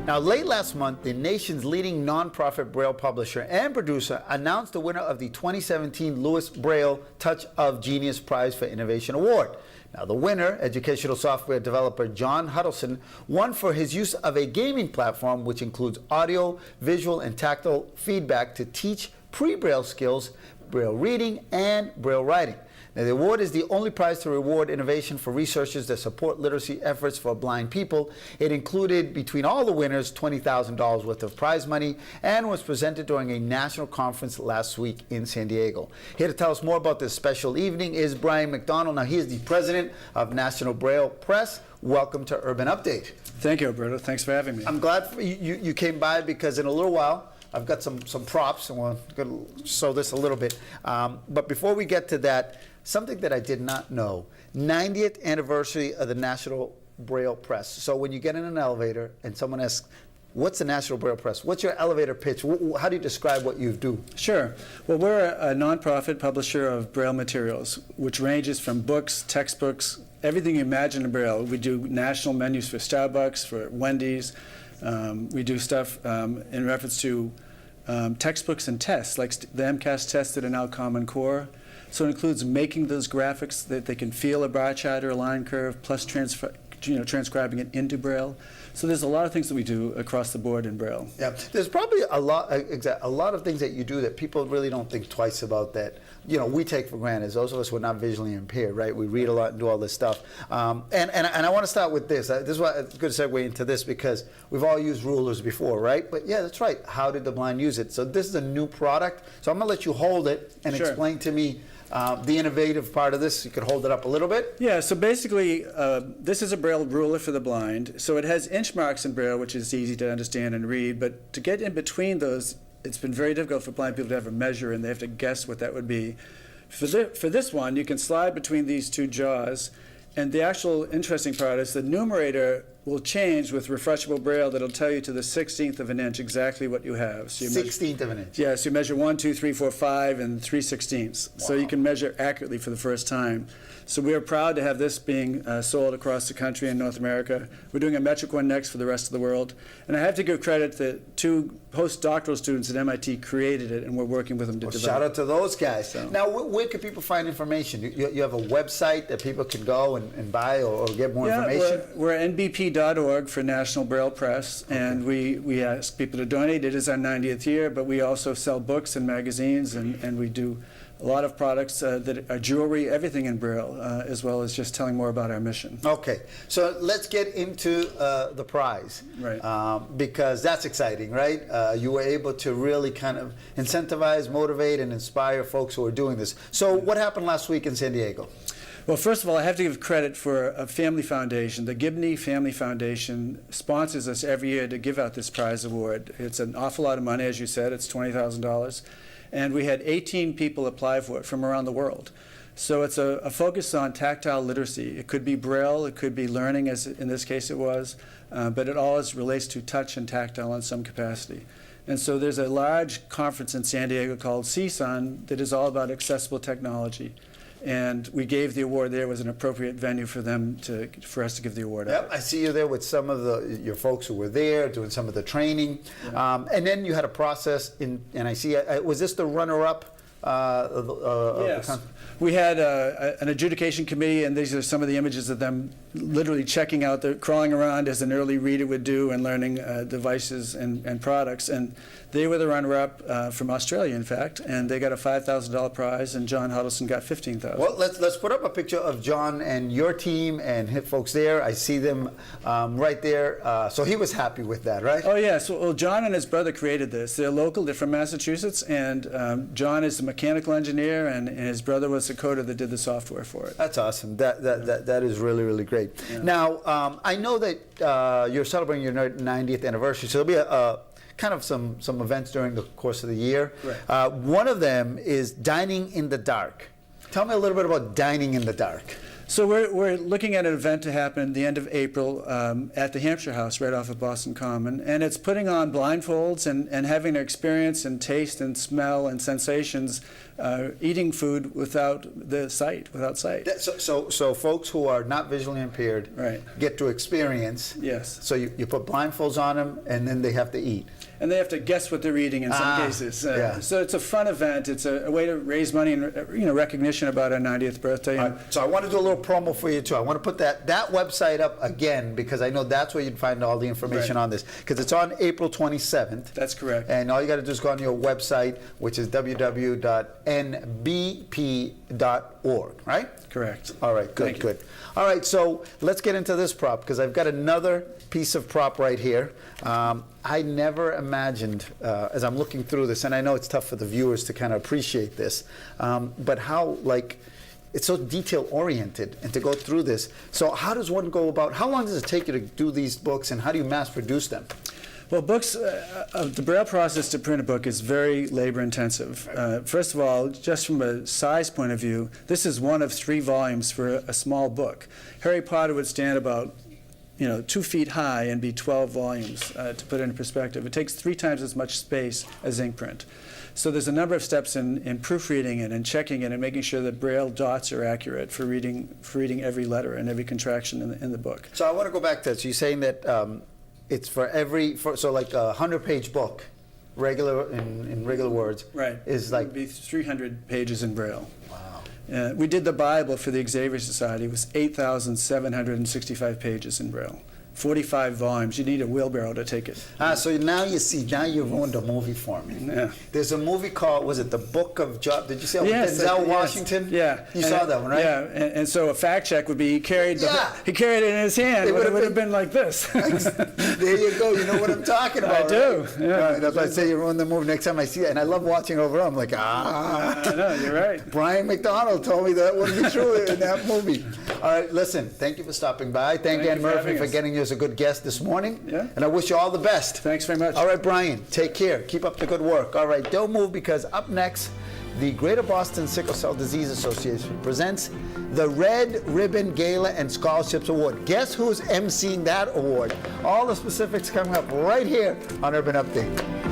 Now, late last month, the nation's leading nonprofit Braille publisher and producer announced the winner of the 2017 Louis Braille Touch of Genius Prize for Innovation Award. Now, the winner, educational software developer John Huddleston, won for his use of a gaming platform which includes audio, visual, and tactile feedback to teach pre-Braille skills, Braille reading, and Braille writing. Now, the award is the only prize to reward innovation for researchers that support literacy efforts for blind people. It included, between all the winners, $20,000 worth of prize money and was presented during a national conference last week in San Diego. Here to tell us more about this special evening is Brian Macdonald. Now, he is the president of National Braille Press. Welcome to Urban Update. Thank you, Alberto. Thanks for having me. I'm glad you came by, because in a little while, I've got some props, and we're going to show this a little bit. But before we get to that, something that I did not know, 90th anniversary of the National Braille Press. So when you get in an elevator and someone asks, what's the National Braille Press? What's your elevator pitch? How do you describe what you do? Sure. Well, we're a nonprofit publisher of Braille materials, which ranges from books, textbooks, everything you imagine in Braille. We do national menus for Starbucks, for Wendy's. We do stuff in reference to textbooks and tests, like the MCAS tests that are now Common Core. So it includes making those graphics that they can feel a bar chart or a line curve, plus transcribing it into Braille. So there's a lot of things that we do across the board in Braille. Yeah, there's probably a lot of things that you do that people really don't think twice about, that we take for granted. Those of us who are not visually impaired, right? We read a lot and do all this stuff. And I want to start with this. This is why it's a good segue into this, because we've all used rulers before, right? But yeah, that's right. How did the blind use it? So this is a new product. So I'm going to let you hold it and Sure. explain to me the innovative part of this. You could hold it up a little bit. Yeah, so basically, this is a Braille ruler for the blind. So it has inch marks in Braille, which is easy to understand and read. But to get in between those, it's been very difficult for blind people to have a measure, and they have to guess what that would be. For this one, you can slide between these two jaws. And the actual interesting part is the numerator will change with refreshable Braille that'll tell you to the 16th of an inch exactly what you have. So you 16th of an inch. Yeah, so you measure 1, 2, 3, 4, 5, and 3/16. So you can measure accurately for the first time. So we are proud to have this being sold across the country in North America. We're doing a metric one next for the rest of the world. And I have to give credit that 2 postdoctoral students at MIT created it, and we're working with them to develop. Shout out to those guys. So. Now, where can people find information? You have a website that people can go and buy or get more information? We're nbp.org for National Braille Press, and we ask people to donate. It is our 90th year, but we also sell books and magazines, and we do a lot of products that are jewelry, everything in Braille, as well as just telling more about our mission. Okay, so let's get into the prize. Right. Because that's exciting, right? You were able to really kind of incentivize, motivate, and inspire folks who are doing this. So what happened last week in San Diego? Well, first of all, I have to give credit for a family foundation. The Gibney Family Foundation sponsors us every year to give out this prize award. It's an awful lot of money, as you said. It's $20,000. And we had 18 people apply for it from around the world. So it's a focus on tactile literacy. It could be Braille, it could be learning, as in this case it was, but it always relates to touch and tactile in some capacity. And so there's a large conference in San Diego called CSUN that is all about accessible technology. And we gave the award there. It was an appropriate venue for for us to give the award out. Yep, I see you there with some of your folks who were there doing some of the training. Yeah. And then you had a process, and I see, was this the runner-up? Yes. We had an adjudication committee, and these are some of the images of them literally checking out, crawling around as an early reader would do and learning devices and products. And they were the runner-up from Australia, in fact, and they got a $5,000 prize, and John Huddleston got $15,000. Well, let's put up a picture of John and your team and hit folks there. I see them right there. So he was happy with that, right? Oh, yeah. So well, John and his brother created this. They're local. They're from Massachusetts, and John is the mechanical engineer, and his brother was the coder that did the software for it. That's awesome. That is really, really great. Yeah. Now, I know that you're celebrating your 90th anniversary, so there'll be kind of some events during the course of the year. Right. One of them is Dining in the Dark. Tell me a little bit about Dining in the Dark. So we're looking at an event to happen the end of April at the Hampshire House right off of Boston Common, and it's putting on blindfolds and having an experience and taste and smell and sensations eating food without sight. So folks who are not visually impaired Right. get to experience. Yes. So you put blindfolds on them, and then they have to eat. And they have to guess what they're eating in some cases. Yeah. So it's a fun event. It's a way to raise money and recognition about our 90th birthday. All right, so I want to do a little promo for you too. I want to put that website up again because I know that's where you'd find all the information Right. on this, because it's on April 27th. That's correct. And all you got to do is go on your website, which is www.nbp.org, right? Correct. All right, good, Thank you. good. All right, so let's get into this prop because I've got another piece of prop right here. I never imagined, as I'm looking through this, and I know it's tough for the viewers to kind of appreciate this, but how, like, it's so detail-oriented and to go through this. So how does one go about, how long does it take you to do these books, and how do you mass produce them? Well, books, the Braille process to print a book is very labor-intensive. First of all, just from a size point of view, this is one of 3 volumes for a small book. Harry Potter would stand about 2 feet high and be 12 volumes, to put it in perspective. It takes 3 times as much space as ink print. So there's a number of steps in proofreading it and checking it and making sure that Braille dots are accurate for reading every letter and every contraction in the book. So I want to go back to that. So you're saying that it's for so like a 100-page book, regular in regular words, Right. is It like would be 300 pages in Braille. wow. We did the Bible for the Xavier Society. It was 8,765 pages in Braille. 45 volumes. You need a wheelbarrow to take it. So now you see, now you ruined a movie for me. Yeah. There's a movie called, was it The Book of Job? Did you see that Yes, with Denzel yes. Washington? Yeah. You saw that one, right? Yeah, and so a fact check would be he carried it in his hand. It It would would've have been like this. There you go. You know what I'm talking about. I do, right? yeah. Right, that's why I say you ruined the movie. Next time I see it, and I love watching over, I'm like, I know, you're right. Brian Macdonald told me that wouldn't be true in that movie. All right, listen, thank you for stopping by. Thank you Ann for Murphy having for us. getting you as a good guest this morning. Yeah. And I wish you all the best. Thanks very much. All right, Brian, take care. Keep up the good work. All right, don't move, because up next, the Greater Boston Sickle Cell Disease Association presents the Red Ribbon Gala and Scholarships Award. Guess who's emceeing that award? All the specifics coming up right here on Urban Update.